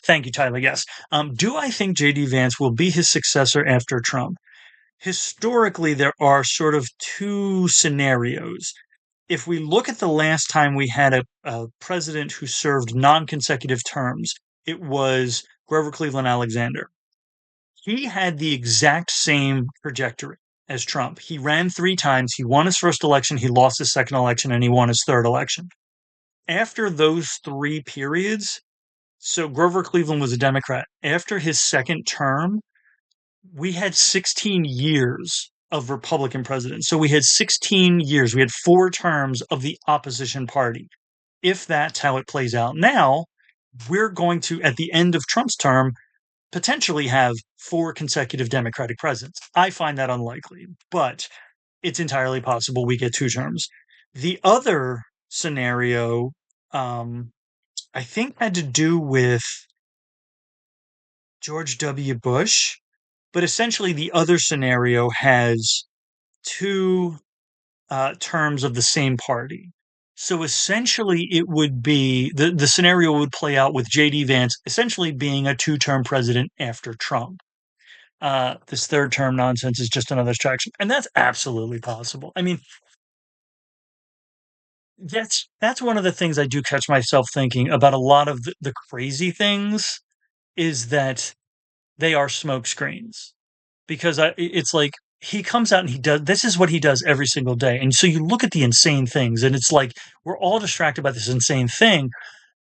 Thank you, Tyler. Yes. Do I think JD Vance will be his successor after Trump? Historically, there are sort of two scenarios. If we look at the last time we had a president who served non consecutive terms, it was Grover Cleveland Alexander. He had the exact same trajectory as Trump. He ran three times. He won his first election, he lost his second election, and he won his third election. After those three periods, so Grover Cleveland was a Democrat. After his second term, we had 16 years of Republican presidents. So we had 16 years. We had four terms of the opposition party. If that's how it plays out now, we're going to, at the end of Trump's term, potentially have four consecutive Democratic presidents. I find that unlikely, but it's entirely possible we get two terms. The other scenario, I think, had to do with George W. Bush, but essentially the other scenario has two terms of the same party. So essentially, it would be the scenario would play out with J.D. Vance essentially being a two-term president after Trump. This third term nonsense is just another distraction, and that's absolutely possible. I mean, that's one of the things I do catch myself thinking about a lot of the crazy things is that they are smoke screens because it's like he comes out and he does this is what he does every single day. And so you look at the insane things and it's like we're all distracted by this insane thing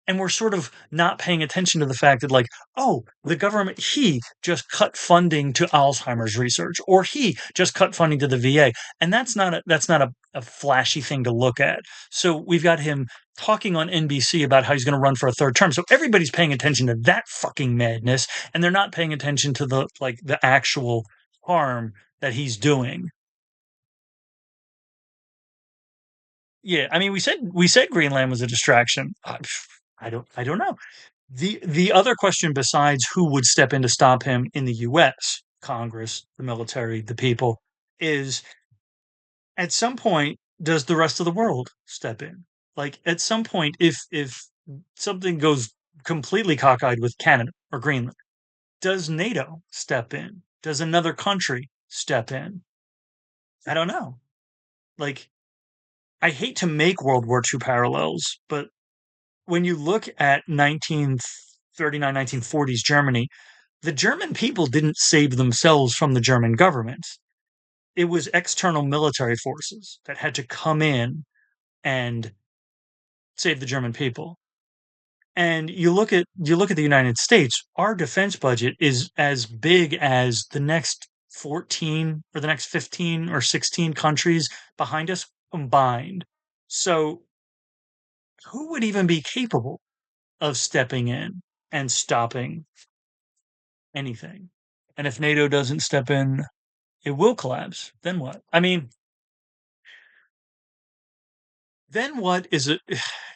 and we're sort of not paying attention to the fact that like oh the government he just cut funding to Alzheimer's research or he just cut funding to the VA and that's not a flashy thing to look at. So we've got him talking on NBC about how he's going to run for a third term. So everybody's paying attention to that fucking madness and they're not paying attention to the actual harm that he's doing. Yeah, I mean we said Greenland was a distraction. I don't know. The other question besides who would step in to stop him in the US, Congress, the military, the people, is at some point does the rest of the world step in? Like at some point if something goes completely cockeyed with Canada or Greenland, does NATO step in? Does another country step in? I don't know. Like I hate to make World War II parallels, but when you look at 1939, 1940s Germany, the German people didn't save themselves from the German government. It was external military forces that had to come in and save the German people. And you look at the United States, our defense budget is as big as the next 14 or the next 15 or 16 countries behind us combined. So who would even be capable of stepping in and stopping anything? And if NATO doesn't step in, it will collapse. Then what? I mean, then what is it?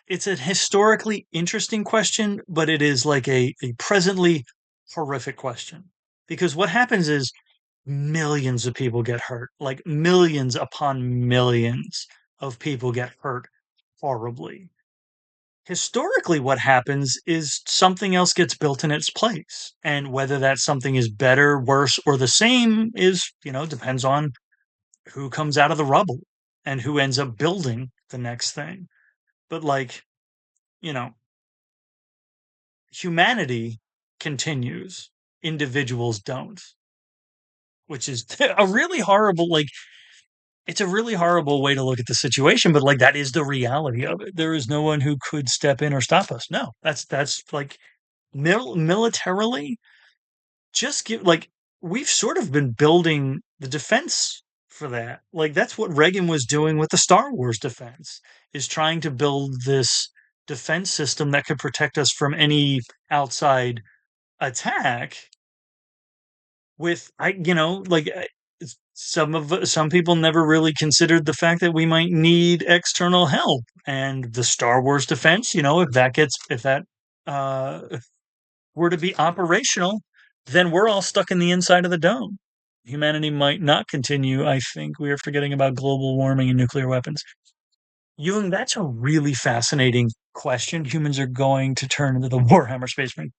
It's a historically interesting question, but it is like a presently horrific question. Because what happens is millions of people get hurt, like millions upon millions of people get hurt horribly. Historically, what happens is something else gets built in its place. And whether that something is better, worse, or the same is, depends on who comes out of the rubble and who ends up building the next thing. But like, you know, humanity continues, individuals don't, which is a really horrible, like, it's a really horrible way to look at the situation, but like that is the reality of it. There is no one who could step in or stop us. No, that's like militarily, just give like we've sort of been building the defense for that. Like that's what Reagan was doing with the Star Wars defense, is trying to build this defense system that could protect us from any outside attack with some people never really considered the fact that we might need external help and the Star Wars defense, if that were to be operational, then we're all stuck in the inside of the dome. Humanity might not continue. I think we are forgetting about global warming and nuclear weapons. Jung, that's a really fascinating question. Humans are going to turn into the Warhammer Space Marine.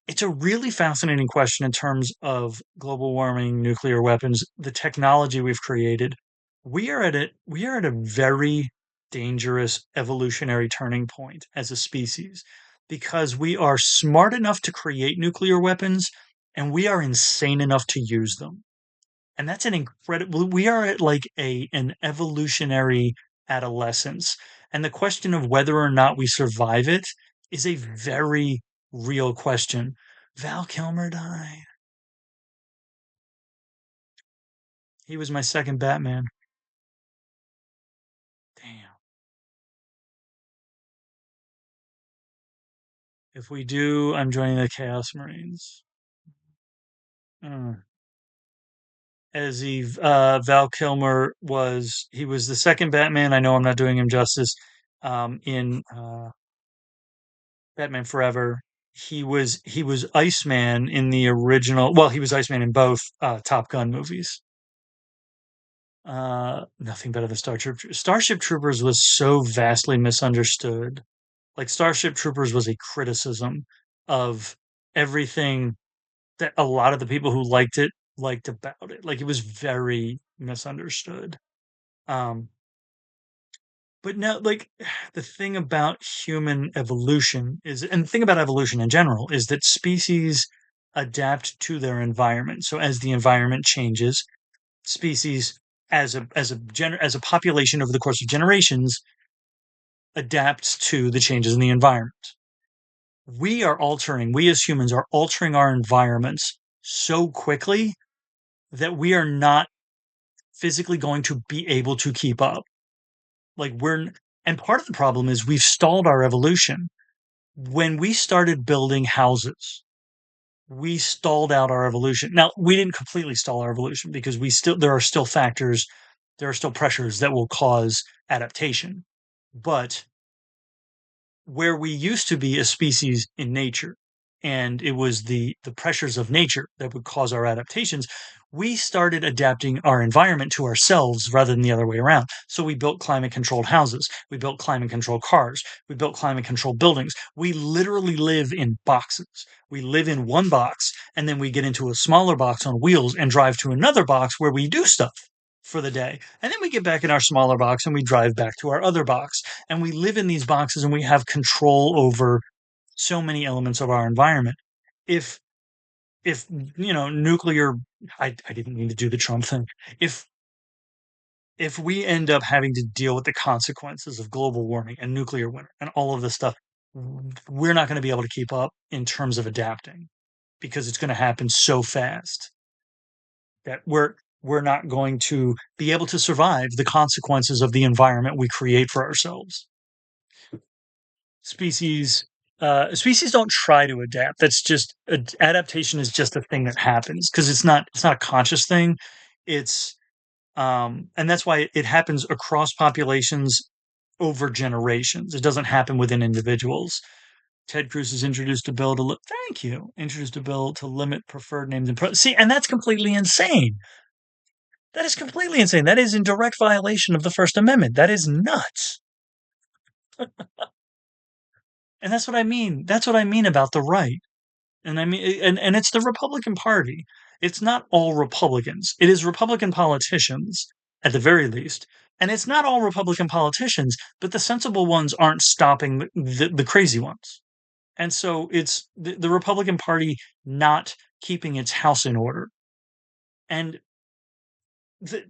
It's a really fascinating question in terms of global warming, nuclear weapons, the technology we've created. We are at a very dangerous evolutionary turning point as a species because we are smart enough to create nuclear weapons and we are insane enough to use them. And that's an incredible we are at like a an evolutionary adolescence. And the question of whether or not we survive it is a very real question. Val Kilmer died. He was my second Batman. Damn. If we do, I'm joining the Chaos Marines. Mm. Val Kilmer he was the second Batman. I know I'm not doing him justice. In Batman Forever. He was Iceman in the original. Well, he was Iceman in both Top Gun movies. Nothing better than Starship Troopers was so vastly misunderstood. Like Starship Troopers was a criticism of everything that a lot of the people who liked it liked about it. Like it was very misunderstood. Um, But no, like the thing about human evolution is, and the thing about evolution in general is that species adapt to their environment. So as the environment changes, species as a population over the course of generations adapts to the changes in the environment. We as humans are altering our environments so quickly that we are not physically going to be able to keep up. Like and part of the problem is we've stalled our evolution. When we started building houses, we stalled out our evolution. Now, we didn't completely stall our evolution because there are still pressures that will cause adaptation. But where we used to be a species in nature and it was the pressures of nature that would cause our adaptations, we started adapting our environment to ourselves rather than the other way around. So we built climate controlled houses, we built climate controlled cars, we built climate controlled buildings. We literally live in boxes. We live in one box and then we get into a smaller box on wheels and drive to another box where we do stuff for the day. And then we get back in our smaller box and we drive back to our other box. And we live in these boxes and we have control over so many elements of our environment. If if nuclear I didn't mean to do the Trump thing. If if we end up having to deal with the consequences of global warming and nuclear winter and all of this stuff, we're not going to be able to keep up in terms of adapting because it's going to happen so fast that we're not going to be able to survive the consequences of the environment we create for ourselves. Species species don't try to adapt. That's just adaptation is just a thing that happens because it's not a conscious thing. It's and that's why it happens across populations over generations. It doesn't happen within individuals. Ted Cruz has introduced a bill thank you, introduced a bill to limit preferred names and see, and that's completely insane. That is completely insane. That is in direct violation of the First Amendment. That is nuts. And that's what I mean. That's what I mean about the right. And I mean, and it's the Republican Party. It's not all Republicans. It is Republican politicians, at the very least. And it's not all Republican politicians, but the sensible ones aren't stopping the crazy ones. And so it's the Republican Party not keeping its house in order. And the,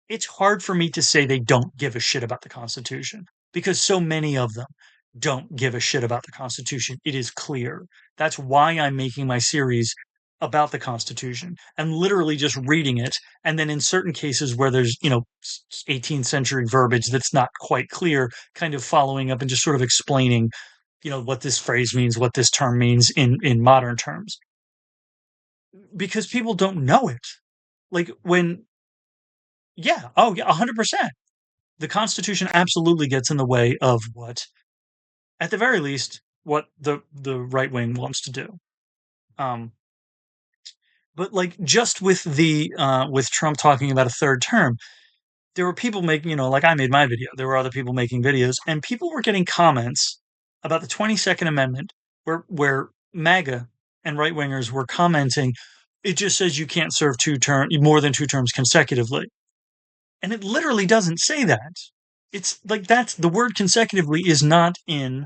it's hard for me to say they don't give a shit about the Constitution because so many of them don't give a shit about the Constitution. It is clear. That's why I'm making my series about the Constitution and literally just reading it. And then in certain cases where there's, 18th century verbiage that's not quite clear, kind of following up and just sort of explaining, what this phrase means, what this term means in modern terms. Because people don't know it. Like yeah, oh yeah, 100%. The Constitution absolutely gets in the way of at the very least, what the right wing wants to do. Um, but like just with Trump talking about a third term, there were people making, like I made my video, there were other people making videos, and people were getting comments about the 22nd Amendment where MAGA and right wingers were commenting, it just says you can't serve more than 2 terms consecutively. And it literally doesn't say that. It's like that's the word consecutively is not in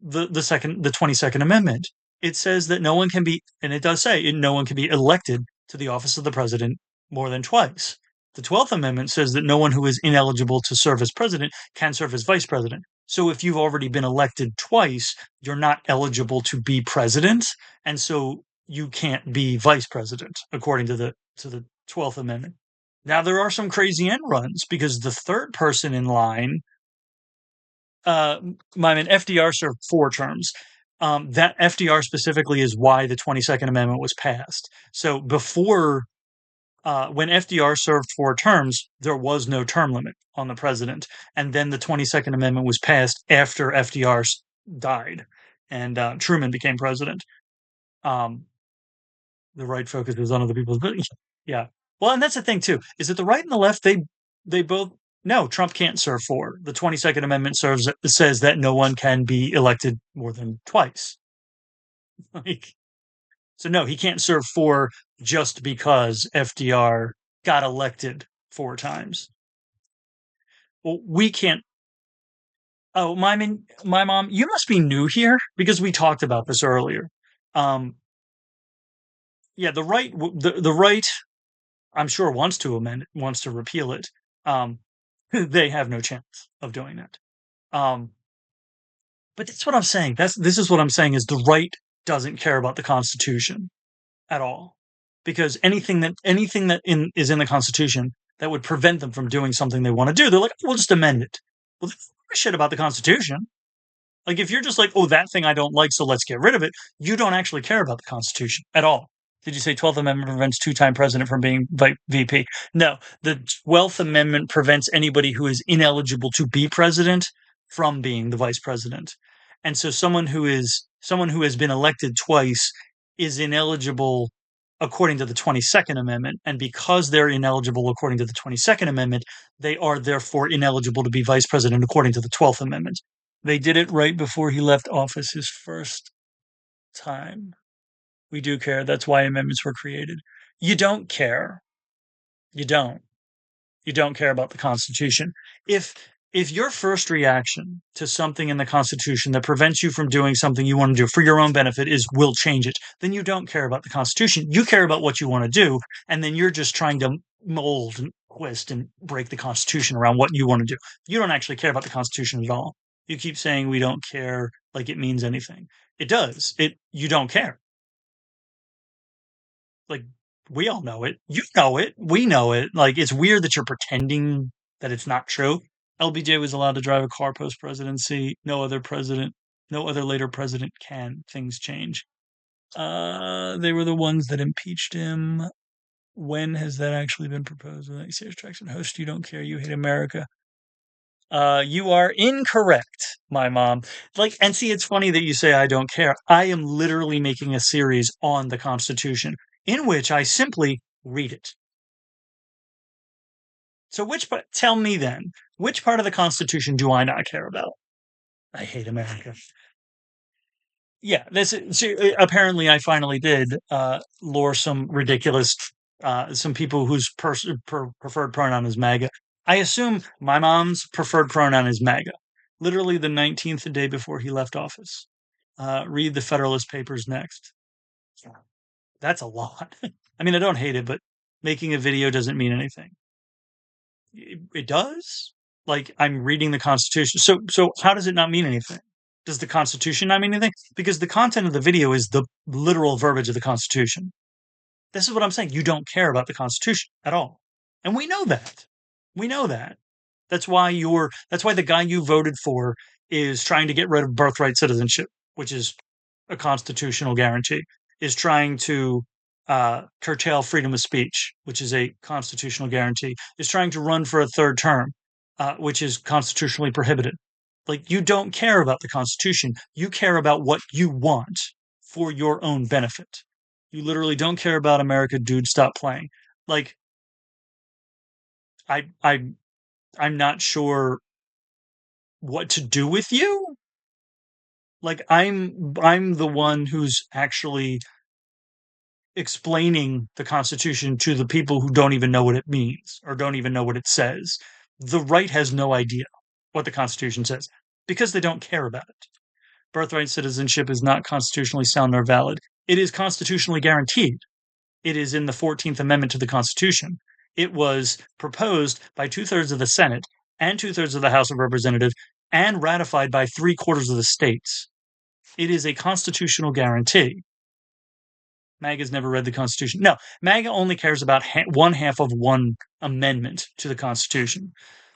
the 22nd Amendment. It says that no one can be, and it does say no one can be elected to the office of the president more than twice. The 12th Amendment says that no one who is ineligible to serve as president can serve as vice president. So if you've already been elected twice, you're not eligible to be president, and so you can't be vice president according to the 12th Amendment. Now there are some crazy end runs because the third person in line, uh, I mean, FDR served 4 terms. That FDR specifically is why the 22nd Amendment was passed. So when FDR served 4 terms, there was no term limit on the president. And then the 22nd Amendment was passed after FDR died and Truman became president. Um, the right focuses on other people's, but yeah. Well, and that's the thing too, is that the right and the left, they both no, Trump can't serve 4. The 22nd Amendment says that no one can be elected more than twice. Like, so no, he can't serve 4 just because FDR got elected 4 times. Well, we can't. Oh, my mom, you must be new here because we talked about this earlier. Um, yeah, the right, I'm sure wants to amend it, wants to repeal it. Um, they have no chance of doing that. Um, but that's what I'm saying. This is what I'm saying is the right doesn't care about the Constitution at all, because is in the Constitution that would prevent them from doing something they want to do, they're like, we'll just amend it. Well, they don't give a shit about the Constitution. Like if you're just like, oh, that thing I don't like, so let's get rid of it, you don't actually care about the Constitution at all. Did you say 12th Amendment prevents two-time president from being VP? No, the 12th Amendment prevents anybody who is ineligible to be president from being the vice president. And so someone who has been elected twice is ineligible according to the 22nd Amendment. And because they're ineligible according to the 22nd Amendment, they are therefore ineligible to be vice president according to the 12th Amendment. They did it right before he left office his first time. We do care. That's why amendments were created. You don't care. You don't. You don't care about the Constitution. If if your first reaction to something in the Constitution that prevents you from doing something you want to do for your own benefit is we'll change it, then you don't care about the Constitution. You care about what you want to do, and then you're just trying to mold and twist and break the Constitution around what you want to do. You don't actually care about the Constitution at all. You keep saying we don't care like it means anything. It does. It you don't care. Like we all know it. You know it. We know it. Like it's weird that you're pretending that it's not true. LBJ was allowed to drive a car post presidency. No other later president can. Things change. They were the ones that impeached him. When has that actually been proposed? Serious traction host, you don't care. You hate America. You are incorrect, my mom. Like, and see, it's funny that you say I don't care. I am literally making a series on the Constitution in which I simply read it. So, which part, tell me then, which part of the Constitution do I not care about? I hate America. Yeah, apparently I finally did lure some ridiculous, some people whose preferred pronoun is MAGA. I assume my mom's preferred pronoun is MAGA. Literally the 19th day before he left office. Read the Federalist Papers next. Yeah, that's a lot. I mean, I don't hate it, but making a video doesn't mean anything. It does. Like I'm reading the Constitution. So how does it not mean anything? Does the Constitution not mean anything? Because the content of the video is the literal verbiage of the Constitution. This is what I'm saying. You don't care about the Constitution at all. And we know that. We know that. That's why the guy you voted for is trying to get rid of birthright citizenship, which is a constitutional guarantee, is trying to curtail freedom of speech, which is a constitutional guarantee, is trying to run for a third term, which is constitutionally prohibited. Like, you don't care about the Constitution. You care about what you want for your own benefit. You literally don't care about America, dude. Stop playing. Like, I, I, I'm not sure what to do with you. Like I'm the one who's actually explaining the Constitution to the people who don't even know what it means or don't even know what it says. The right has no idea what the Constitution says because they don't care about it. Birthright citizenship is not constitutionally sound nor valid. It is constitutionally guaranteed. It is in the 14th Amendment to the Constitution. It was proposed by two-thirds of the Senate and two-thirds of the House of Representatives and ratified by three-quarters of the states. It is a constitutional guarantee. MAGA's never read the Constitution. No, MAGA only cares about one half of one amendment to the Constitution.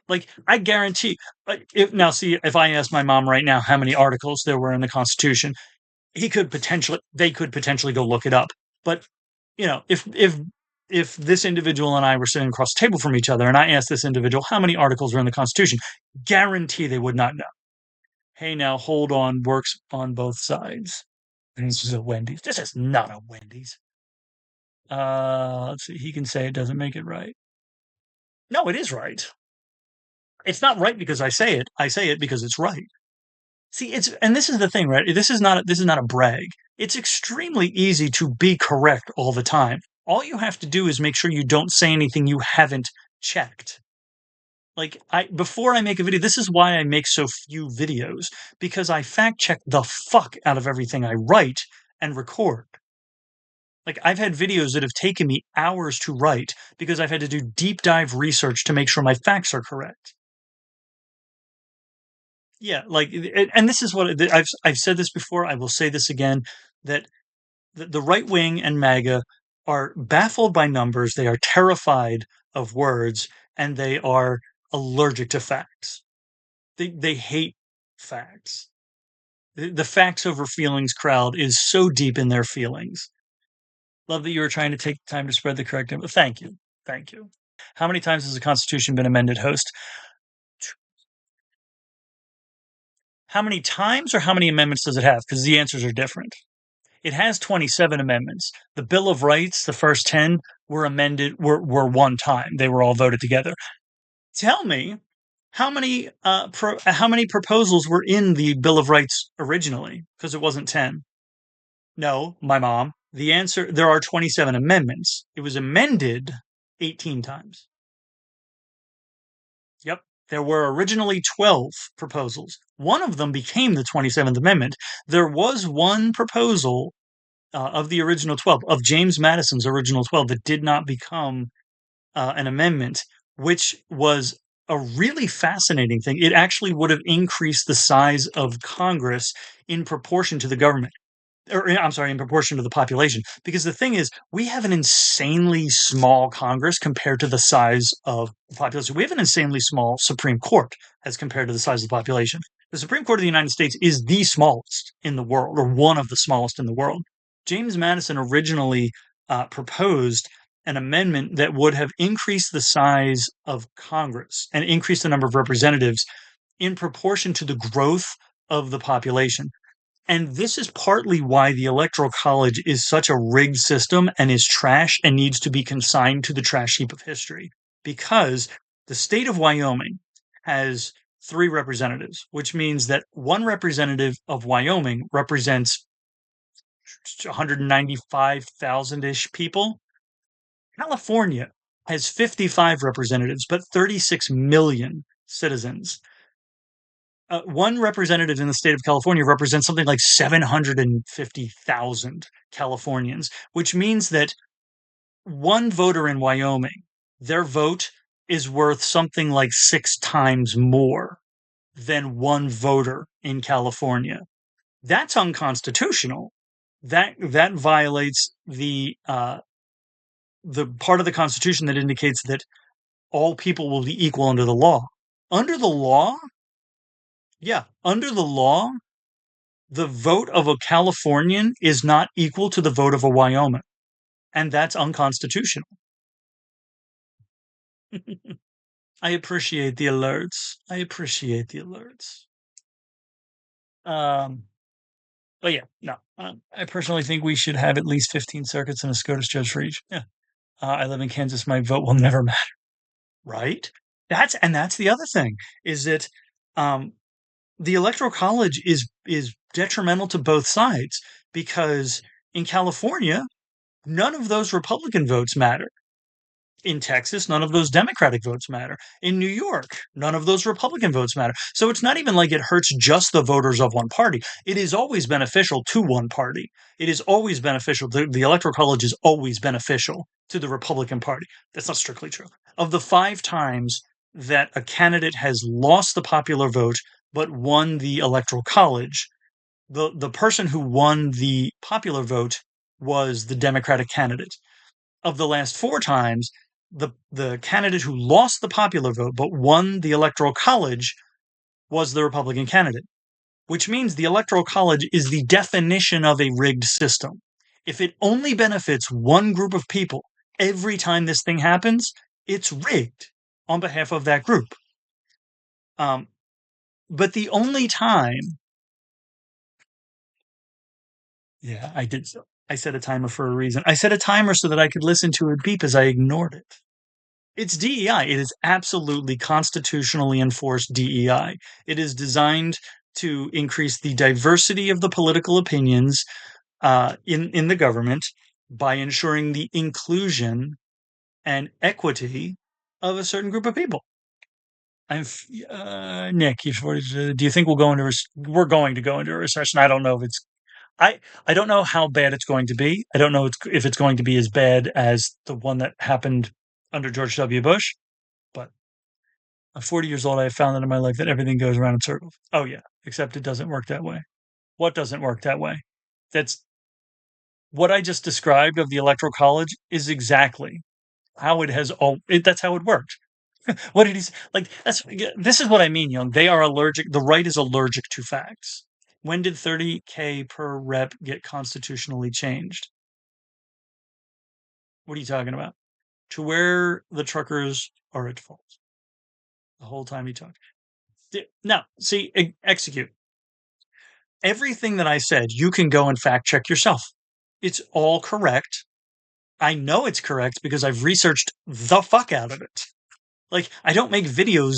Like, I guarantee, if now see, if I asked my mom right now how many articles there were in the Constitution, they could potentially go look it up. But if this individual and I were sitting across the table from each other, and I asked this individual how many articles are in the Constitution, guarantee they would not know. Hey, now hold on, works on both sides. And this is a Wendy's. This is not a Wendy's. Let's see. He can say it doesn't make it right. No, it is right. It's not right because I say it. I say it because it's right. See, and this is the thing, right? This is not a brag. It's extremely easy to be correct all the time. All you have to do is make sure you don't say anything you haven't checked. Like before I make a video, this is why I make so few videos, because I fact check the fuck out of everything I write and record. Like I've had videos that have taken me hours to write because I've had to do deep dive research to make sure my facts are correct. Yeah, like, and this is what I've said this before. I will say this again, that the right wing and MAGA are baffled by numbers. They are terrified of words, and they are allergic to facts. They hate facts. The facts over feelings crowd is so deep in their feelings. Love that you were trying to take time to spread the correct info. Thank you. Thank you. How many times has the Constitution been amended, host? How many times or how many amendments does it have? Because the answers are different. It has 27 amendments. The Bill of Rights, the first 10, were amended, were one time. They were all voted together. Tell me how many proposals were in the Bill of Rights originally? Because it wasn't 10. No, my mom. The answer, there are 27 amendments. It was amended 18 times. Yep. There were originally 12 proposals. One of them became the 27th Amendment. There was one proposal of the original 12, of James Madison's original 12, that did not become an amendment, which was a really fascinating thing. It actually would have increased the size of Congress in proportion to the government. Or I'm sorry, in proportion to the population. Because the thing is, we have an insanely small Congress compared to the size of the population. We have an insanely small Supreme Court as compared to the size of the population. The Supreme Court of the United States is the smallest in the world, or one of the smallest in the world. James Madison originally proposed an amendment that would have increased the size of Congress and increased the number of representatives in proportion to the growth of the population. And this is partly why the Electoral College is such a rigged system and is trash and needs to be consigned to the trash heap of history. Because the state of Wyoming has 3 representatives, which means that one representative of Wyoming represents 195,000 ish people. California has 55 representatives, but 36 million citizens. One representative in the state of California represents something like 750,000 Californians, which means that one voter in Wyoming, their vote is worth something like 6 times more than one voter in California. That's unconstitutional. That violates the part of the Constitution that indicates that all people will be equal under the law. Under the law, yeah, under the law, the vote of a Californian is not equal to the vote of a Wyoming, and that's unconstitutional. I appreciate the alerts. I appreciate the alerts. Um, but yeah, no, I personally think we should have at least 15 circuits and a SCOTUS judge for each. Yeah, I live in Kansas. My vote will never matter, right? That's the other thing is that um, the Electoral College is detrimental to both sides because in California, none of those Republican votes matter. In Texas, none of those Democratic votes matter. In New York, none of those Republican votes matter. So it's not even like it hurts just the voters of one party. It is always beneficial to one party. It is always beneficial. The Electoral College is always beneficial to the Republican Party. That's not strictly true. Of the 5 times that a candidate has lost the popular vote but won the Electoral College, the person who won the popular vote was the Democratic candidate. Of the last 4 times, the candidate who lost the popular vote but won the electoral college was the Republican candidate, which means the electoral college is the definition of a rigged system. If it only benefits one group of people every time this thing happens, it's rigged on behalf of that group. Um, but the only time, yeah, I did so. I set a timer for a reason. I set a timer so that I could listen to it beep as I ignored it. It's DEI. It is absolutely constitutionally enforced DEI. It is designed to increase the diversity of the political opinions in the government by ensuring the inclusion and equity of a certain group of people. I'm Nick. Do you think we'll go into? We're going to go into a recession. I don't know if it's. I don't know how bad it's going to be. I don't know if it's going to be as bad as the one that happened under George W. Bush. But I'm 40 years old. I have found that in my life that everything goes around in circles. Oh yeah, except it doesn't work that way. What doesn't work that way? That's what I just described of the electoral college is exactly how it has all. That's how it worked. What did he say? Like that's this is what I mean, Young. They are allergic. The right is allergic to facts. When did 30K per rep get constitutionally changed? What are you talking about? To where the truckers are at fault. The whole time he talked. Now, see, execute. Everything that I said, you can go and fact check yourself. It's all correct. I know it's correct because I've researched the fuck out of it. Like, I don't make videos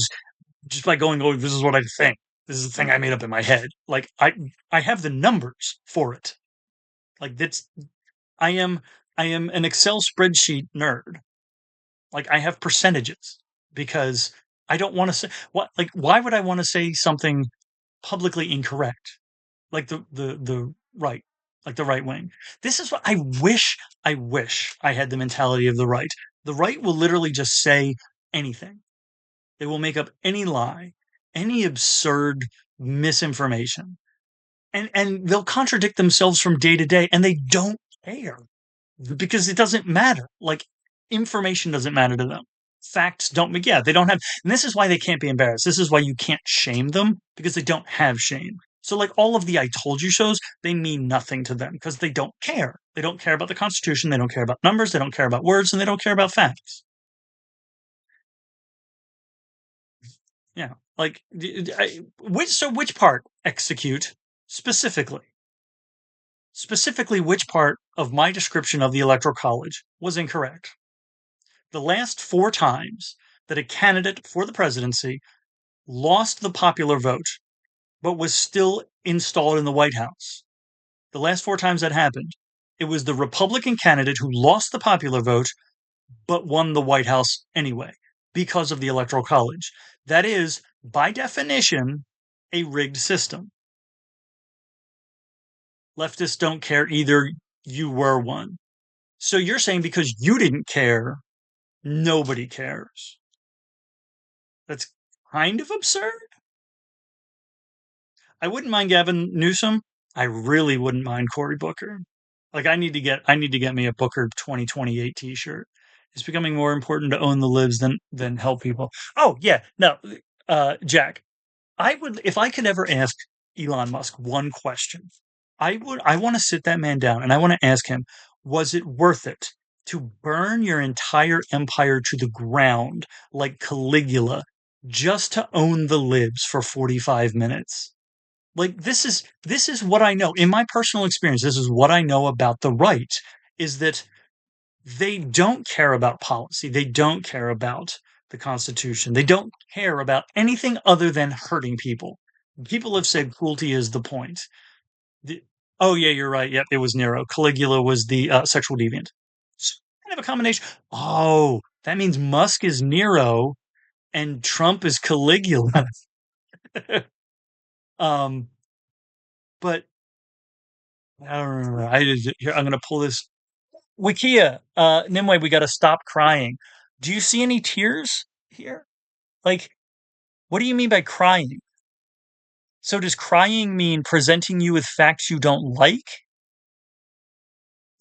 just by going, oh, this is what I think. This is the thing I made up in my head. Like, I have the numbers for it. Like, I am, I am an Excel spreadsheet nerd. Like, I have percentages because I don't want to say why would I want to say something publicly incorrect? Like the right, like the right wing. This is what I wish I had the mentality of the right. The right will literally just say anything. They will make up any lie, any absurd misinformation. And they'll contradict themselves from day to day and they don't care because it doesn't matter. Like information doesn't matter to them. Facts don't, yeah, they don't have, and this is why they can't be embarrassed. This is why you can't shame them because they don't have shame. So, like all of the I told you shows, they mean nothing to them because they don't care. They don't care about the Constitution. They don't care about numbers. They don't care about words and they don't care about facts. Yeah. Like, which part execute specifically? Specifically, which part of my description of the Electoral College was incorrect? The last 4 times that a candidate for the presidency lost the popular vote, but was still installed in the White House. The last 4 times that happened, it was the Republican candidate who lost the popular vote, but won the White House anyway because of the Electoral College. That is, by definition, a rigged system. Leftists don't care either. You were one. So you're saying because you didn't care, nobody cares. That's kind of absurd. I wouldn't mind Gavin Newsom. I really wouldn't mind Cory Booker. Like I need to get me a Booker 2028 t-shirt. It's becoming more important to own the libs than help people. Oh yeah, no, Jack. I would if I could ever ask Elon Musk one question. I want to sit that man down and I want to ask him, was it worth it to burn your entire empire to the ground like Caligula just to own the libs for 45 minutes? Like this is what I know in my personal experience. This is what I know about the right is that they don't care about policy. They don't care about the Constitution. They don't care about anything other than hurting people. People have said cruelty is the point. The, oh yeah, you're right. Yep, it was Nero. Caligula was the sexual deviant. So kind of a combination. Oh, that means Musk is Nero and Trump is Caligula. um, but I don't remember. Here, I'm gonna pull this. Wikia, Nimue, we gotta stop crying. Do you see any tears here? Like, what do you mean by crying? So does crying mean presenting you with facts you don't like?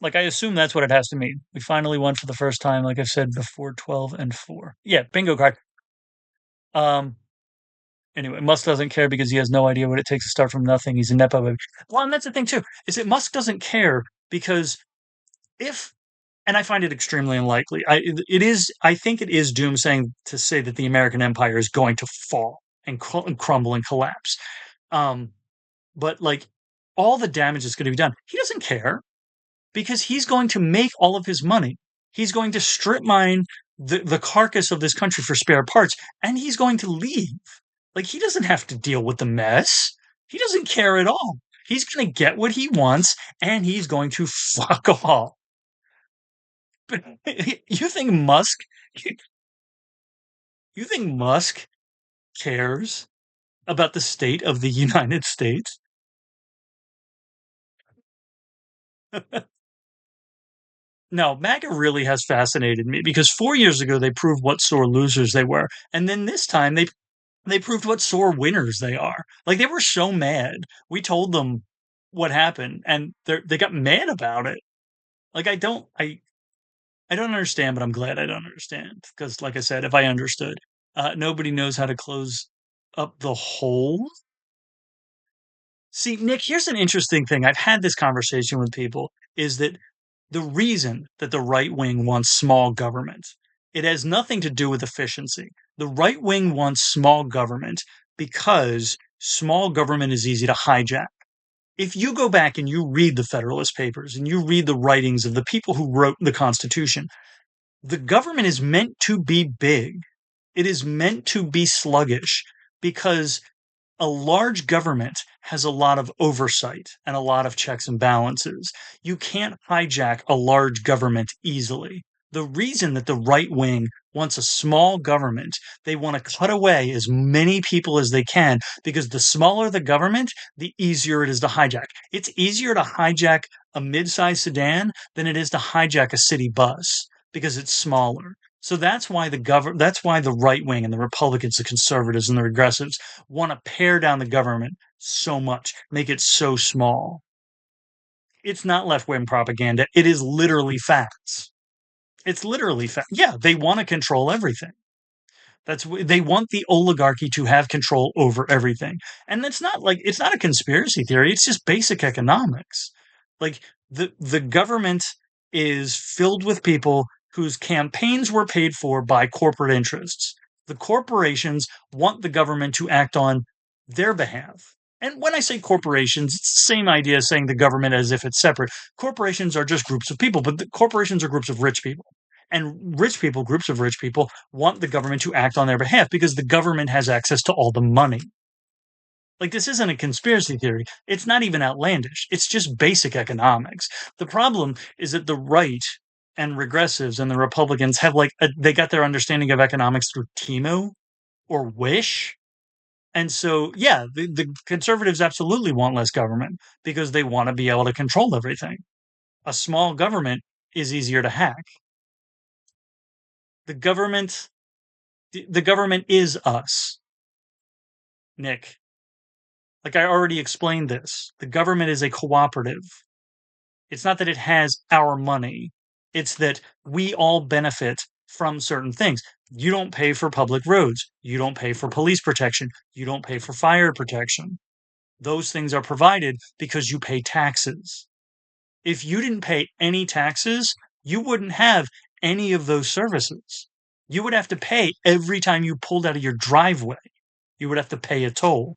Like, I assume that's what it has to mean. We finally won for the first time, like I've said before, 12 and 4. Yeah, bingo card. Um, anyway, Musk doesn't care because he has no idea what it takes to start from nothing. He's a nepo baby. Well, and that's the thing too, is that Musk doesn't care because if and I find it extremely unlikely. I think it is doomsaying to say that the American empire is going to fall and crumble and collapse. Um, but like all the damage is going to be done. He doesn't care because he's going to make all of his money. He's going to strip mine the carcass of this country for spare parts, and he's going to leave. Like he doesn't have to deal with the mess. He doesn't care at all. He's going to get what he wants, and he's going to fuck off. But you think Musk? You think Musk cares about the state of the United States? No, MAGA really has fascinated me because 4 years ago they proved what sore losers they were, and then this time they proved what sore winners they are. Like they were so mad. We told them what happened, and they got mad about it. Like I don't understand, but I'm glad I don't understand because, like I said, if I understood, nobody knows how to close up the hole. See, Nick, here's an interesting thing. I've had this conversation with people is that the reason that the right wing wants small government, it has nothing to do with efficiency. The right wing wants small government because small government is easy to hijack. If you go back and you read the Federalist Papers and you read the writings of the people who wrote the Constitution, the government is meant to be big. It is meant to be sluggish because a large government has a lot of oversight and a lot of checks and balances. You can't hijack a large government easily. The reason that the right wing wants a small government, they want to cut away as many people as they can because the smaller the government, the easier it is to hijack. It's easier to hijack a mid-sized sedan than it is to hijack a city bus because it's smaller. So that's why the right wing and the Republicans, the conservatives and the progressives want to pare down the government so much, make it so small. It's not left wing propaganda. It is literally facts. It's literally fact. Yeah, they want to control everything. They want the oligarchy to have control over everything. And that's not like it's not a conspiracy theory, it's just basic economics. Like the government is filled with people whose campaigns were paid for by corporate interests. The corporations want the government to act on their behalf. And when I say corporations, it's the same idea as saying the government as if it's separate. Corporations are just groups of people, but the corporations are groups of rich people. And rich people, groups of rich people, want the government to act on their behalf because the government has access to all the money. Like, this isn't a conspiracy theory. It's not even outlandish. It's just basic economics. The problem is that the right and regressives and the Republicans have they got their understanding of economics through Timo or Wish. And so, yeah, the conservatives absolutely want less government because they want to be able to control everything. A small government is easier to hack. The government the government is us, Nick. Like I already explained this. The government is a cooperative. It's not that it has our money. It's that we all benefit from certain things. You don't pay for public roads. You don't pay for police protection. You don't pay for fire protection. Those things are provided because you pay taxes. If you didn't pay any taxes, you wouldn't have any of those services. You would have to pay every time you pulled out of your driveway. You would have to pay a toll.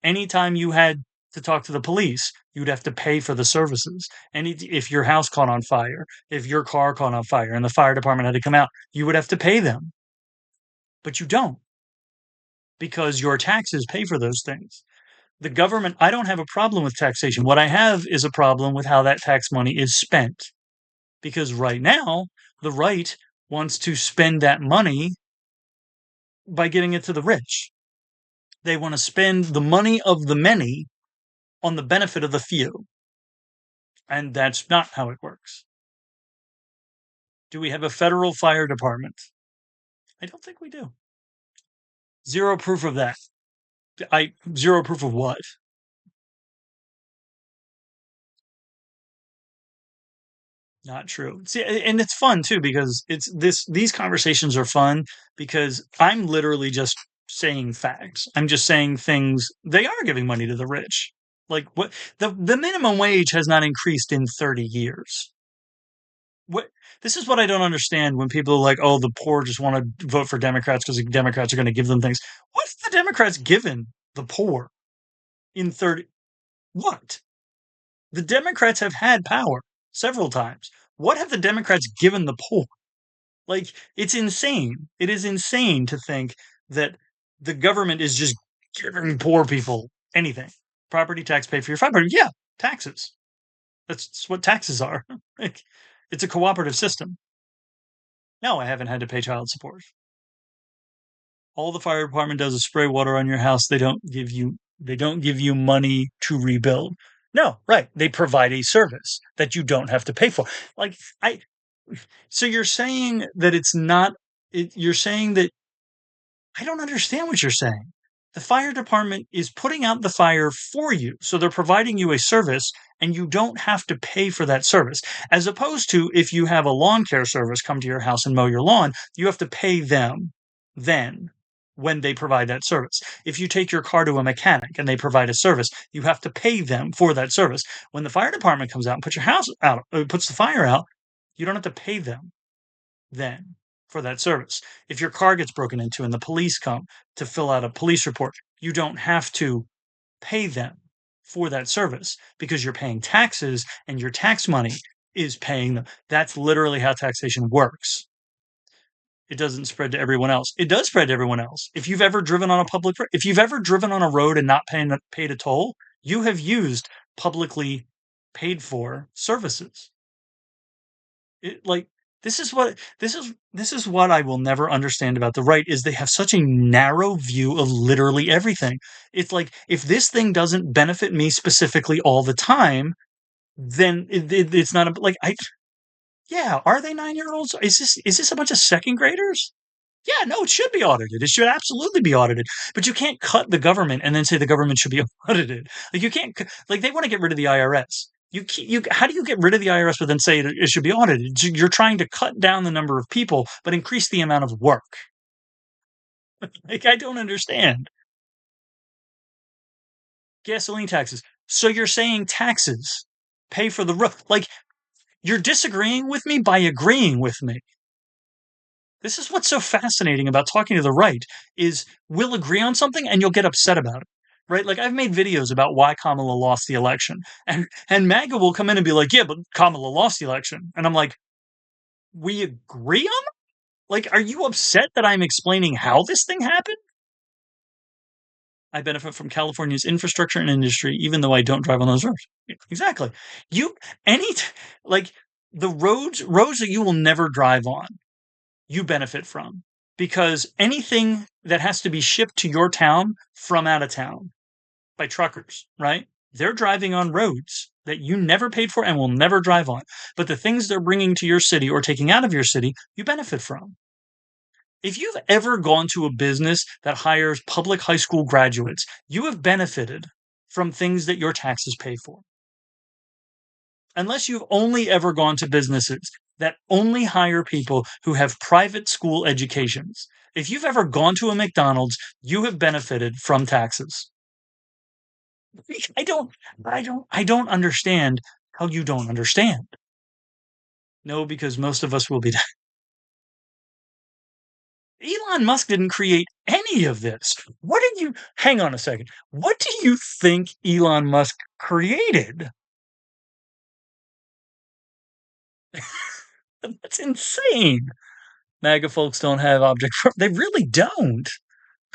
Anytime you had to talk to the police, you'd have to pay for the services. And if your house caught on fire, if your car caught on fire and the fire department had to come out, you would have to pay them. But you don't because your taxes pay for those things. The government, I don't have a problem with taxation. What I have is a problem with how that tax money is spent. Because right now, the right wants to spend that money by giving it to the rich. They want to spend the money of the many on the benefit of the few. And that's not how it works. Do we have a federal fire department? I don't think we do. Zero proof of that. Zero proof of what? Not true. See, and it's fun too because these conversations are fun because I'm literally just saying facts. I'm just saying things. They are giving money to the rich. Like what the minimum wage has not increased in 30 years. What this is what I don't understand when people are like, "Oh, the poor just want to vote for Democrats because the Democrats are going to give them things." What's the Democrats given the poor in 30? What? The Democrats have had power several times. What have the Democrats given the poor? Like, it's insane. It is insane to think that the government is just giving poor people anything. Property tax pay for your fine. But yeah, taxes. That's what taxes are. Like, it's a cooperative system. No, I haven't had to pay child support. All the fire department does is spray water on your house. They don't give you money to rebuild. No, right. They provide a service that you don't have to pay for. Like I so you're saying that it's not you're saying that I don't understand what you're saying. The fire department is putting out the fire for you. So they're providing you a service and you don't have to pay for that service. As opposed to if you have a lawn care service come to your house and mow your lawn, you have to pay them then when they provide that service. If you take your car to a mechanic and they provide a service, you have to pay them for that service. When the fire department comes out and puts your house out, puts the fire out, you don't have to pay them then for that service. If your car gets broken into and the police come to fill out a police report, you don't have to pay them for that service because you're paying taxes and your tax money is paying them. That's literally how taxation works. It doesn't spread to everyone else. It does spread to everyone else. If you've ever driven on a road and not paid a toll, you have used publicly paid for services. Like this is what I will never understand about the right is they have such a narrow view of literally everything. It's like if this thing doesn't benefit me specifically all the time, then it's not like I yeah, are they 9-year olds? Is this a bunch of second graders? Yeah, no, it should be audited. It should absolutely be audited. But you can't cut the government and then say the government should be audited. Like you can't like they want to get rid of the IRS. How do you get rid of the IRS but then say it should be audited? You're trying to cut down the number of people but increase the amount of work. Like I don't understand. Gasoline taxes. So you're saying taxes pay for the road. Like you're disagreeing with me by agreeing with me. This is what's so fascinating about talking to the right is we'll agree on something and you'll get upset about it. Right? Like I've made videos about why Kamala lost the election. And MAGA will come in and be like, "Yeah, but Kamala lost the election." And I'm like, "We agree on that? Like are you upset that I'm explaining how this thing happened?" I benefit from California's infrastructure and industry even though I don't drive on those roads. Exactly. You any like the roads that you will never drive on you benefit from because anything that has to be shipped to your town from out of town by truckers, right? They're driving on roads that you never paid for and will never drive on. But the things they're bringing to your city or taking out of your city, you benefit from. If you've ever gone to a business that hires public high school graduates, you have benefited from things that your taxes pay for. Unless you've only ever gone to businesses that only hire people who have private school educations. If you've ever gone to a McDonald's, you have benefited from taxes. I don't, I don't understand how you don't understand. No, because most of us will be. Elon Musk didn't create any of this. What did you, hang on a second. What do you think Elon Musk created? That's insane. MAGA folks don't have object. They really don't.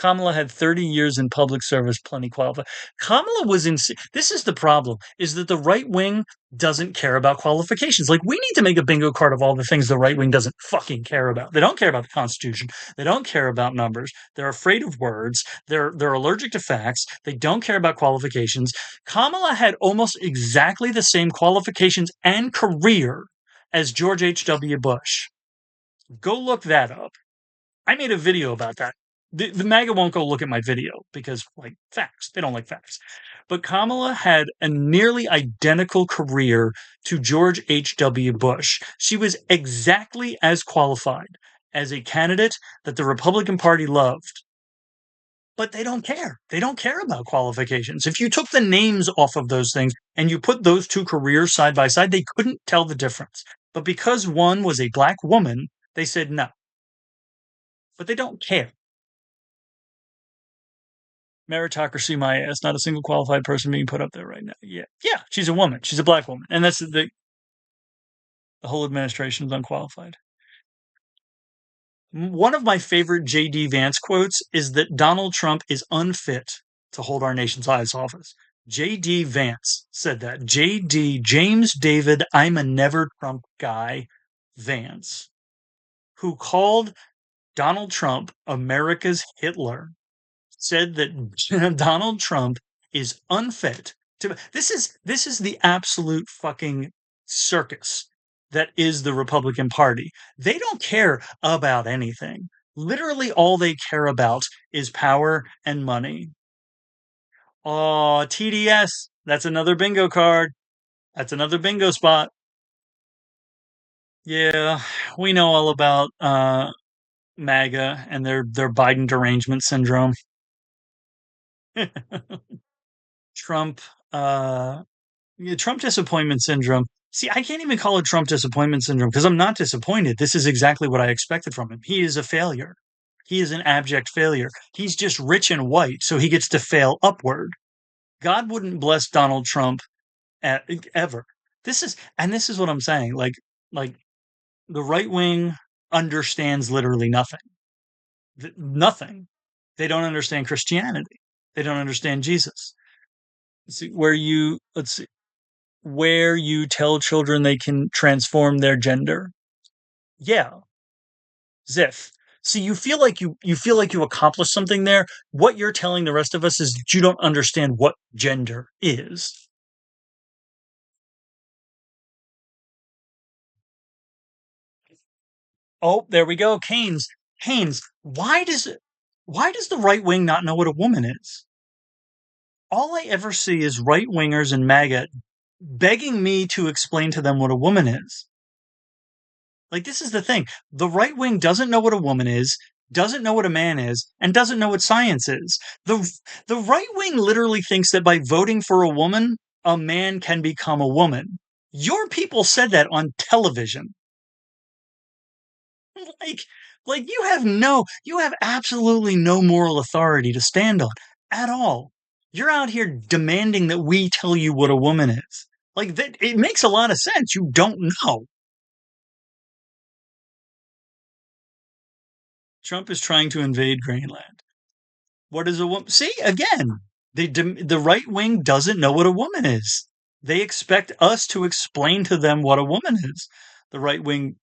Kamala had 30 years in public service, plenty qualified. Kamala was in. This is the problem: is that the right wing doesn't care about qualifications. Like we need to make a bingo card of all the things the right wing doesn't fucking care about. They don't care about the Constitution. They don't care about numbers. They're afraid of words. They're allergic to facts. They don't care about qualifications. Kamala had almost exactly the same qualifications and career as George H.W. Bush. Go look that up. I made a video about that. The MAGA won't go look at my video because, like, facts. They don't like facts. But Kamala had a nearly identical career to George H.W. Bush. She was exactly as qualified as a candidate that the Republican Party loved. But they don't care. They don't care about qualifications. If you took the names off of those things and you put those two careers side by side, they couldn't tell the difference. But because one was a black woman, they said no. But they don't care. Meritocracy, my ass. Not a single qualified person being put up there right now. Yeah, yeah. She's a woman. She's a black woman, and that's the whole administration is unqualified. One of my favorite J.D. Vance quotes is that Donald Trump is unfit to hold our nation's highest office. J.D. Vance said that. J.D. James David, I'm a never Trump guy, Vance, who called Donald Trump America's Hitler, said that Donald Trump is unfit to. This is the absolute fucking circus that is the Republican Party. They don't care about anything. Literally, all they care about is power and money. Oh, TDS. That's another bingo card. That's another bingo spot. Yeah, we know all about MAGA and their Biden derangement syndrome. Trump, yeah, Trump disappointment syndrome. See, I can't even call it Trump disappointment syndrome because I'm not disappointed. This is exactly what I expected from him. He is a failure. He is an abject failure. He's just rich and white, so he gets to fail upward. God wouldn't bless Donald Trump ever. This is what I'm saying. Like the right wing understands literally nothing. Nothing. They don't understand Christianity. They don't understand Jesus. See, let's see, where you tell children they can transform their gender. Yeah, Ziff. So you feel like you accomplished something there. What you're telling the rest of us is that you don't understand what gender is. Oh, there we go. Keynes, why does the right wing not know what a woman is? All I ever see is right wingers and MAGA begging me to explain to them what a woman is. Like, this is the thing. The right wing doesn't know what a woman is, doesn't know what a man is, and doesn't know what science is. The right wing literally thinks that by voting for a woman, a man can become a woman. Your people said that on television. Like, like you have absolutely no moral authority to stand on at all. You're out here demanding that we tell you what a woman is. Like that, it makes a lot of sense. You don't know. Trump is trying to invade Greenland. What is a woman? See, again, the right wing doesn't know what a woman is. They expect us to explain to them what a woman is. The right wing,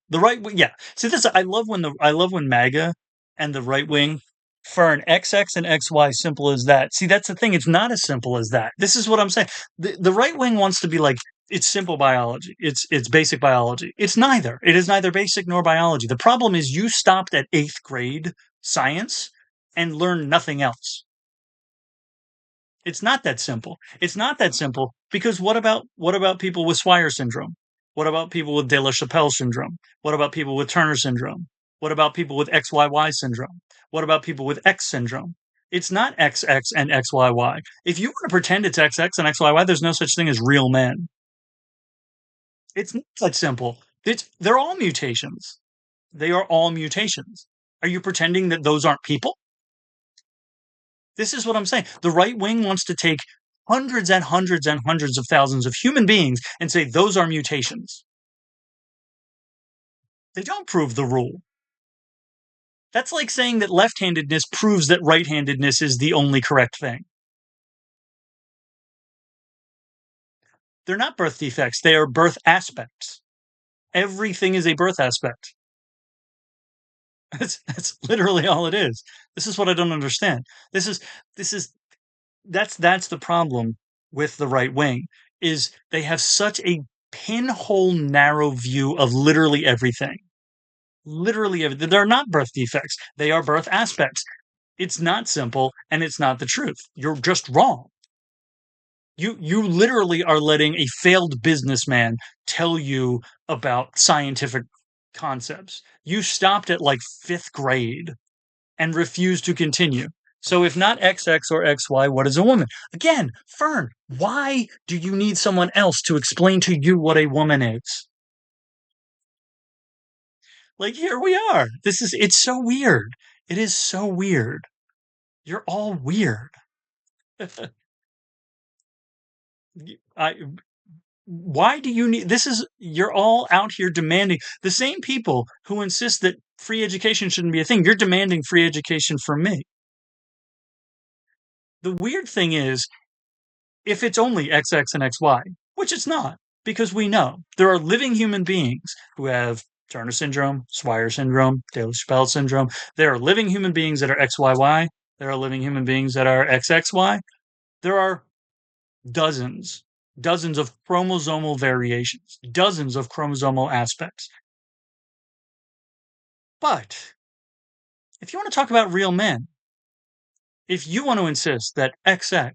yeah. See, this I love when MAGA and the right wing for an XX and XY simple as that. See, that's the thing. It's not as simple as that. This is what I'm saying. The right wing wants to be like it's simple biology. It's basic biology. It's neither. It is neither basic nor biology. The problem is you stopped at eighth grade science and learned nothing else. It's not that simple. It's not that simple because what about people with Swire syndrome? What about people with De La Chapelle syndrome? What about people with Turner syndrome? What about people with XYY syndrome? What about people with X syndrome? It's not XX and XYY. If you want to pretend it's XX and XYY, there's no such thing as real men. It's not that simple. They're all mutations. They are all mutations. Are you pretending that those aren't people? This is what I'm saying. The right wing wants to take hundreds and hundreds and hundreds of thousands of human beings and say those are mutations. They don't prove the rule. That's like saying that left-handedness proves that right-handedness is the only correct thing. They're not birth defects, they are birth aspects. Everything is a birth aspect. That's literally all it is. This is what I don't understand. This is this is that's the problem with the right wing is they have such a pinhole narrow view of literally everything. Literally everything. They're not birth defects. They are birth aspects. It's not simple and it's not the truth. You're just wrong. You literally are letting a failed businessman tell you about scientific concepts. You stopped at like 5th grade and refused to continue. So if not XX or XY, what is a woman? Again, Fern, why do you need someone else to explain to you what a woman is? Like here we are. It's so weird. It is so weird. You're all weird. I why do you need you're all out here demanding the same people who insist that free education shouldn't be a thing. You're demanding free education from me. The weird thing is if it's only XX and XY, which it's not, because we know there are living human beings who have Turner syndrome, Swire syndrome, Taylor Spell syndrome. There are living human beings that are XYY. There are living human beings that are XXY. There are dozens, dozens of chromosomal variations, dozens of chromosomal aspects. But if you want to talk about real men, if you want to insist that XX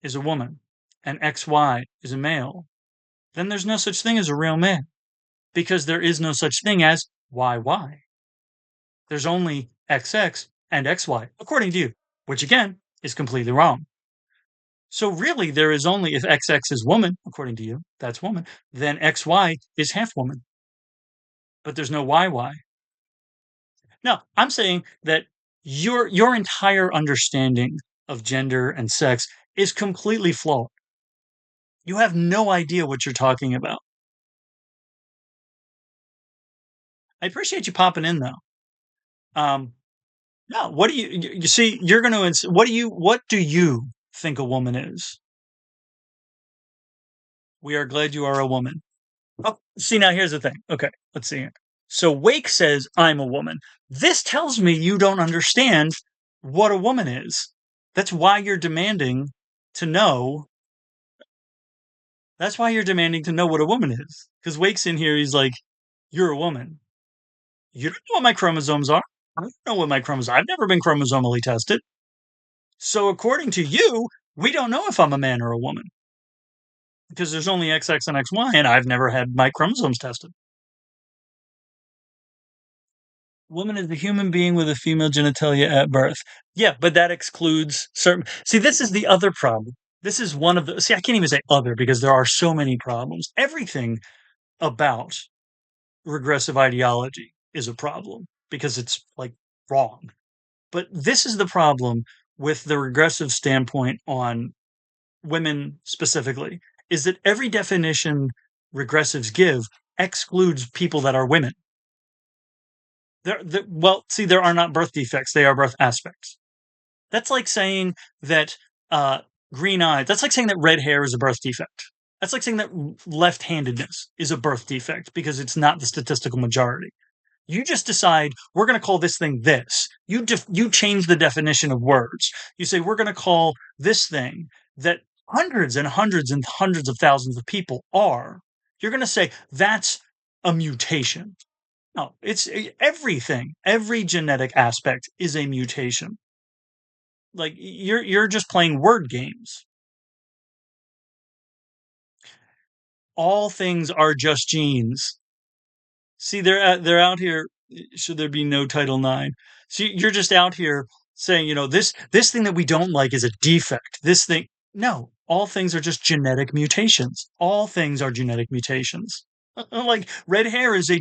is a woman and XY is a male, then there's no such thing as a real man because there is no such thing as YY. There's only XX and XY, according to you, which again is completely wrong. So really, there is only if XX is woman, according to you, that's woman, then XY is half woman, but there's no YY. No, I'm saying that your entire understanding of gender and sex is completely flawed. You have no idea what you're talking about. I appreciate you popping in though. Um, no, what do you see? You're going to what do you think a woman is? We are glad you are a woman. Oh, see now here's the thing. Okay, let's see. So Wake says I'm a woman. This tells me you don't understand what a woman is. That's why you're demanding to know. That's why you're demanding to know what a woman is. Because Wake's in here, he's like, "You're a woman. You don't know what my chromosomes are. I don't know what my chromosomes. I've never been chromosomally tested. So according to you, we don't know if I'm a man or a woman because there's only XX and XY, and I've never had my chromosomes tested. Woman is a human being with a female genitalia at birth. Yeah, but that excludes certain. See, this is the other problem. This is one of the. See, I can't even say other because there are so many problems. Everything about regressive ideology is a problem because it's like wrong. But this is the problem with the regressive standpoint on women specifically is that every definition regressives give excludes people that are women. Well, see, there are not birth defects; they are birth aspects. That's like saying that uh, green eyes. That's like saying that red hair is a birth defect. That's like saying that left-handedness is a birth defect because it's not the statistical majority. You just decide we're going to call this thing this. You change the definition of words. You say we're going to call this thing that hundreds and hundreds of thousands of people are. You're going to say that's a mutation. No, it's everything. Every genetic aspect is a mutation. Like you're just playing word games. All things are just genes. See, they're out here. Should there be no Title IX? See, you're just out here saying, this thing that we don't like is a defect. This thing, no, all things are just genetic mutations. All things are genetic mutations. Like red hair is a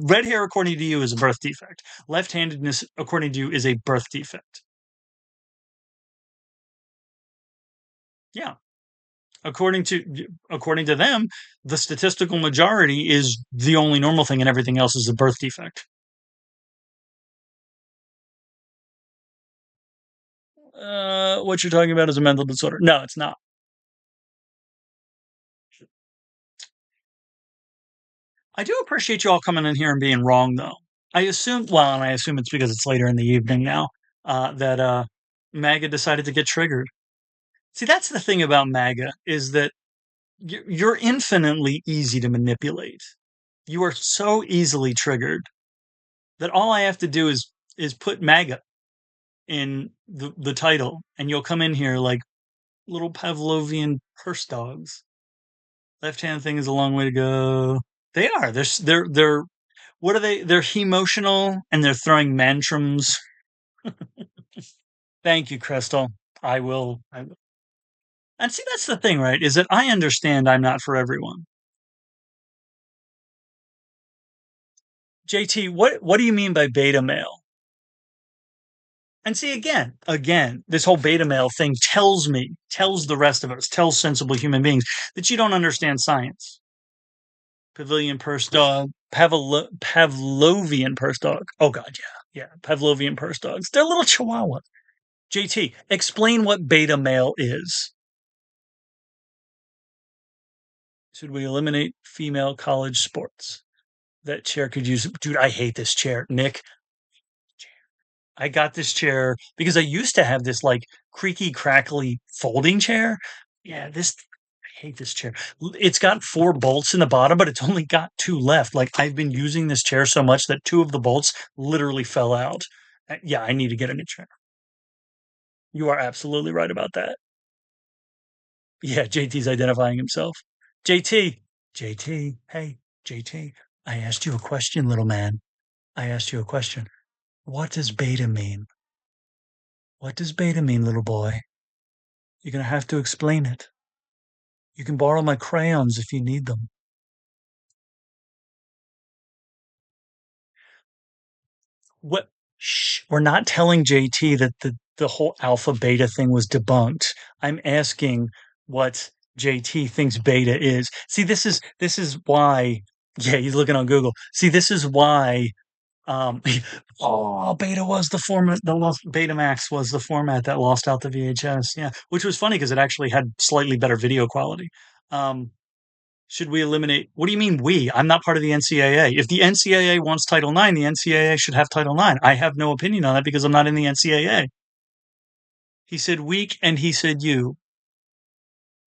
red hair according to you is a birth defect. Left-handedness according to you is a birth defect. Yeah, according to them, the statistical majority is the only normal thing, and everything else is a birth defect. What you're talking about is a mental disorder. No, it's not. I do appreciate you all coming in here and being wrong, though. And I assume it's because it's later in the evening now, that MAGA decided to get triggered. See, that's the thing about MAGA is that you're infinitely easy to manipulate. You are so easily triggered that all I have to do is put MAGA in the title, and you'll come in here like little Pavlovian purse dogs. Left hand thing is a long way to go. They are. They're what are they? They're emotional and they're throwing mantrums. Thank you, Crystal. I will. And see, that's the thing, right? Is that I understand I'm not for everyone. JT, what do you mean by beta male? And see, again, this whole beta male thing tells the rest of us, tells sensible human beings that you don't understand science. Pavilion purse dog, Pavlovian purse dog. Oh God, yeah, yeah, Pavlovian purse dogs. They're little chihuahuas. JT, explain what beta male is. Should we eliminate female college sports? That chair could use. Dude, I hate this chair. Nick, I got this chair because I used to have this like creaky, crackly folding chair. Yeah, I hate this chair. It's got four bolts in the bottom, but it's only got two left. Like I've been using this chair so much that two of the bolts literally fell out. Yeah, I need to get a new chair. You are absolutely right about that. Yeah, JT's identifying himself. JT, JT, hey, JT, I asked you a question, little man. I asked you a question. What does beta mean? What does beta mean, little boy? You're going to have to explain it. You can borrow my crayons if you need them. What? Shh, we're not telling JT that the whole alpha beta thing was debunked. I'm asking what JT thinks beta is. See, this is why. Yeah, he's looking on Google. See, this is why. Um, oh, beta was the format. The lost Betamax was the format that lost out the VHS. Yeah, which was funny because it actually had slightly better video quality. Um, should we eliminate? What do you mean we? I'm not part of the NCAA. If the NCAA wants Title IX, the NCAA should have Title IX. I have no opinion on that because I'm not in the NCAA. He said weak and he said you.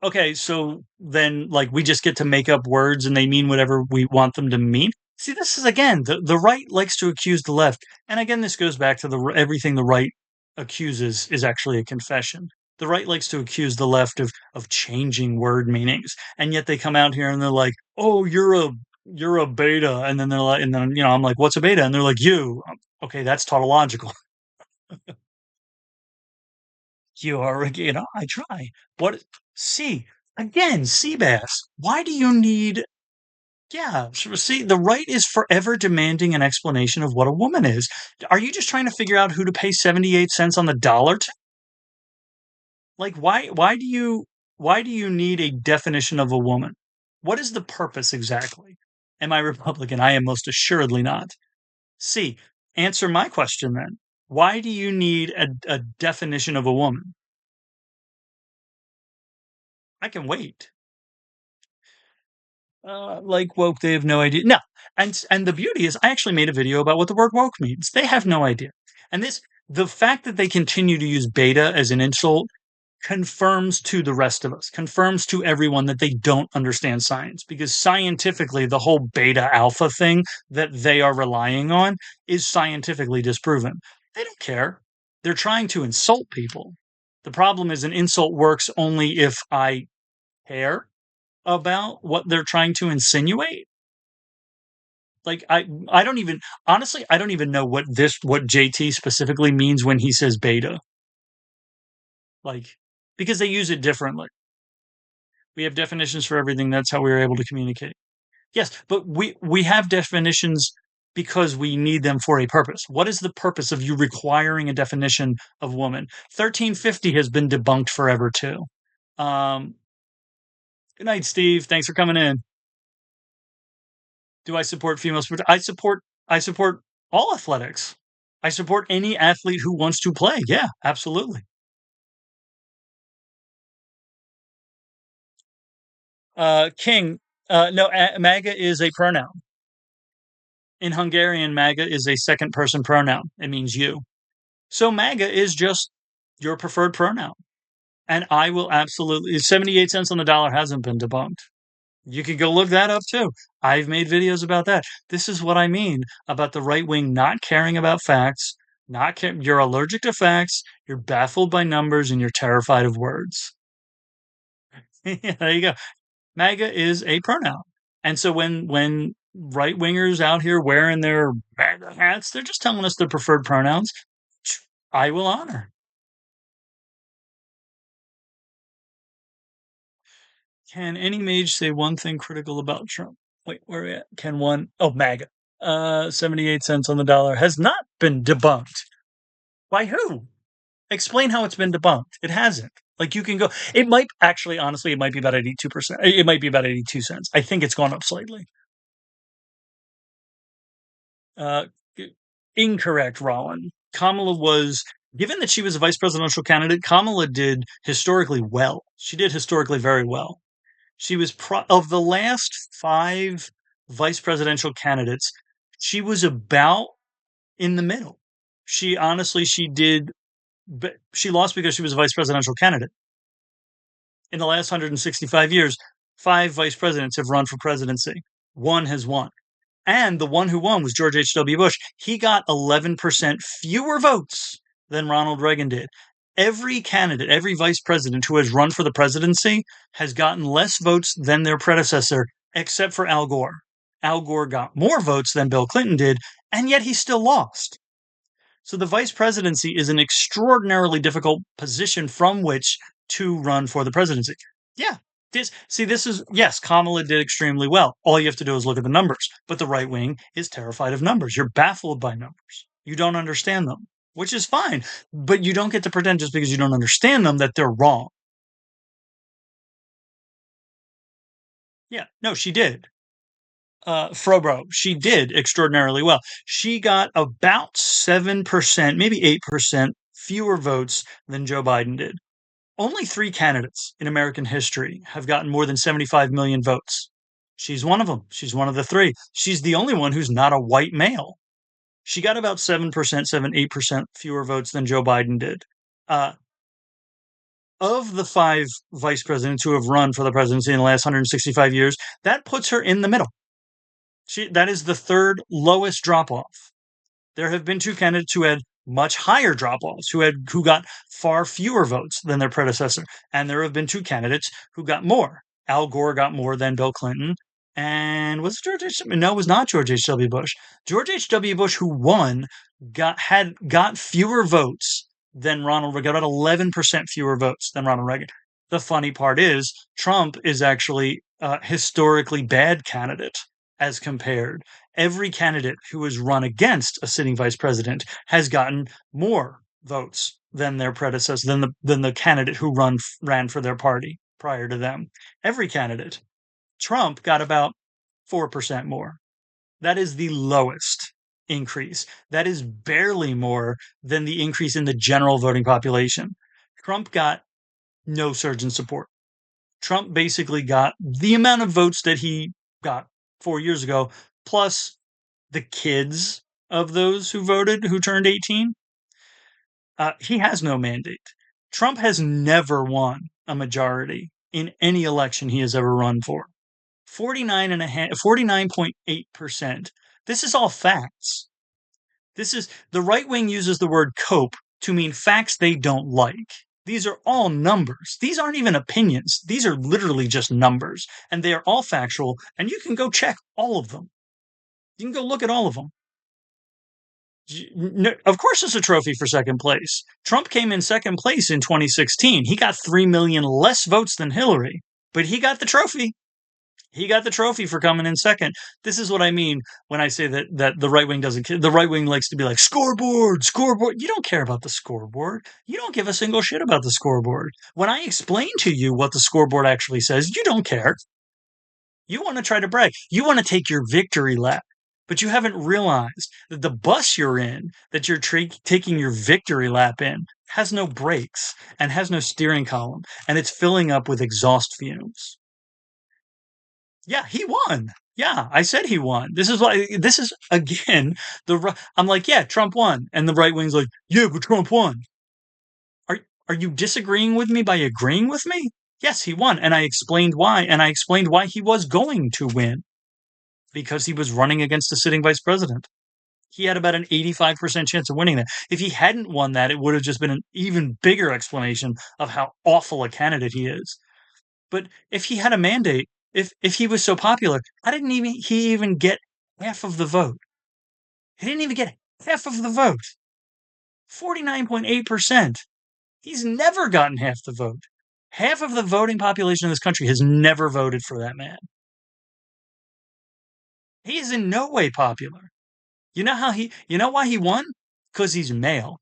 Okay, so then like we just get to make up words and they mean whatever we want them to mean. See, this is again the right likes to accuse the left, and again this goes back to the everything the right accuses is actually a confession. The right likes to accuse the left of changing word meanings, and yet they come out here and they're like, "Oh, you're a beta," and then they're like, and then I'm like, "What's a beta?" And they're like, "You." Okay, that's tautological. You are, I try. What? See, again, Seabass. Why do you need? Yeah, see, the right is forever demanding an explanation of what a woman is. Are you just trying to figure out who to pay 78 cents on the dollar to? Like, why do you need a definition of a woman? What is the purpose exactly? Am I Republican? I am most assuredly not. C, answer my question then. Why do you need a definition of a woman? I can wait. Like woke, they have no idea. No, and the beauty is, I actually made a video about what the word woke means. They have no idea, and the fact that they continue to use beta as an insult confirms to the rest of us, confirms to everyone that they don't understand science because scientifically, the whole beta alpha thing that they are relying on is scientifically disproven. They don't care. They're trying to insult people. The problem is, an insult works only if I care about what they're trying to insinuate. Like I don't even honestly I don't even know what JT specifically means when he says beta. Like because they use it differently. We have definitions for everything. That's how we were able to communicate. Yes, but we have definitions because we need them for a purpose. What is the purpose of you requiring a definition of woman? 1350 has been debunked forever too. Um, good night, Steve. Thanks for coming in. Do I support female sports? I support all athletics. I support any athlete who wants to play. Yeah, absolutely. King. No, MAGA is a pronoun. In Hungarian, MAGA is a second person pronoun. It means you. So MAGA is just your preferred pronoun. And I will absolutely, 78 cents on the dollar hasn't been debunked. You can go look that up too. I've made videos about that. This is what I mean about the right wing not caring about facts. You're allergic to facts, you're baffled by numbers, and you're terrified of words. Yeah, there you go. MAGA is a pronoun. And so when right wingers out here wearing their MAGA hats, they're just telling us their preferred pronouns. I will honor. Can any mage say one thing critical about Trump? Wait, where are we at? Can one? Oh, MAGA. 78 cents on the dollar has not been debunked. By who? Explain how it's been debunked. It hasn't. Like you can go. It might actually, honestly, it might be about 82%. It might be about 82 cents. I think it's gone up slightly. Uh, Incorrect, Rollin. Kamala was, given that she was a vice presidential candidate, Kamala did historically well. She did historically very well. She was of the last five vice presidential candidates, she was about in the middle. She honestly, she did, but she lost because she was a vice presidential candidate. In the last 165 years, five vice presidents have run for presidency. One has won. And the one who won was George H.W. Bush. He got 11% fewer votes than Ronald Reagan did. Every candidate, every vice president who has run for the presidency has gotten less votes than their predecessor, except for Al Gore. Al Gore got more votes than Bill Clinton did, and yet he still lost. So the vice presidency is an extraordinarily difficult position from which to run for the presidency. Yeah. This is, yes, Kamala did extremely well. All you have to do is look at the numbers. But the right wing is terrified of numbers. You're baffled by numbers. You don't understand them, which is fine. But you don't get to pretend just because you don't understand them that they're wrong. Yeah, no, she did. Frobro, she did extraordinarily well. She got about 7%, maybe 8% fewer votes than Joe Biden did. Only three candidates in American history have gotten more than 75 million votes. She's one of them. She's one of the three. She's the only one who's not a white male. She got about 7%, 7, 8% fewer votes than Joe Biden did. Uh, of the five vice presidents who have run for the presidency in the last 165 years, that puts her in the middle. That is the third lowest drop off. There have been two candidates who had much higher drop-offs, who got far fewer votes than their predecessor, and there have been two candidates who got more. Al Gore got more than Bill Clinton, and was it George H. No, it was not George H.W. Bush. George H.W. Bush, who won, got fewer votes than Ronald Reagan. Got about 11% fewer votes than Ronald Reagan. The funny part is Trump is actually a historically bad candidate as compared. Every candidate who has run against a sitting vice president has gotten more votes than their predecessor, than the candidate who ran for their party prior to them. Every candidate. Trump got about 4% more. That is the lowest increase. That is barely more than the increase in the general voting population. Trump got no surge in support. Trump basically got the amount of votes that he got 4 years ago, plus the kids of those who voted who turned 18. He has no mandate. Trump has never won a majority in any election he has ever run for. 49.8%. This is all facts. This is the right wing uses the word cope to mean facts they don't like. These are all numbers. These aren't even opinions. These are literally just numbers, and they are all factual, and you can go check all of them. You can go look at all of them. Of course, it's a trophy for second place. Trump came in second place in 2016. He got 3 million less votes than Hillary, but he got the trophy. He got the trophy for coming in second. This is what I mean when I say that the right wing doesn't care. The right wing likes to be like, scoreboard, scoreboard. You don't care about the scoreboard. You don't give a single shit about the scoreboard. When I explain to you what the scoreboard actually says, you don't care. You want to try to brag. You want to take your victory lap. But you haven't realized that the bus you're in, that you're taking your victory lap in, has no brakes and has no steering column, and it's filling up with exhaust fumes. Yeah, he won. Yeah, I said he won. This is again I'm like, yeah, Trump won, and the right wing's like, yeah, but Trump won. Are are you disagreeing with me by agreeing with me? Yes, he won, and I explained why, and I explained why he was going to win because he was running against a sitting vice president. He had about an 85% chance of winning that. If he hadn't won that, it would have just been an even bigger explanation of how awful a candidate he is. But if he had a mandate, if he was so popular, how didn't even he even get half of the vote? He didn't even get half of the vote. 49.8%. He's never gotten half the vote. Half of the voting population in this country has never voted for that man. He is in no way popular. You know why he won? Because he's male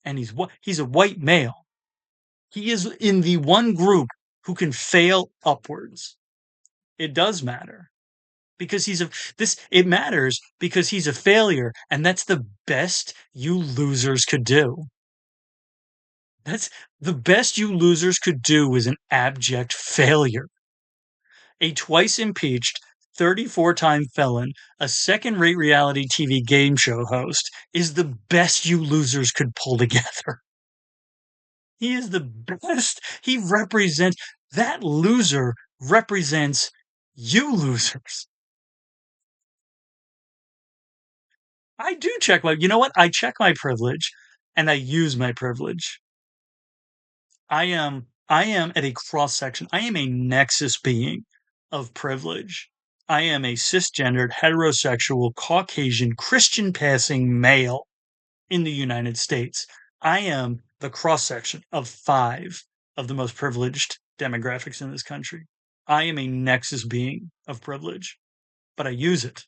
and he's a white male. He is in the one group who can fail upwards. It does matter because it matters because he's a failure and that's the best you losers could do. That's the best you losers could do is an abject failure. A twice impeached 34-time felon, a second-rate reality TV game show host is the best you losers could pull together. He is the best. He represents that loser represents you losers. I do check my, you know what? I check my privilege and I use my privilege. I am at a cross section. I am a nexus being of privilege. I am a cisgendered, heterosexual, Caucasian, Christian passing male in the United States. I am the cross section of five of the most privileged demographics in this country. I am a nexus being of privilege, but I use it.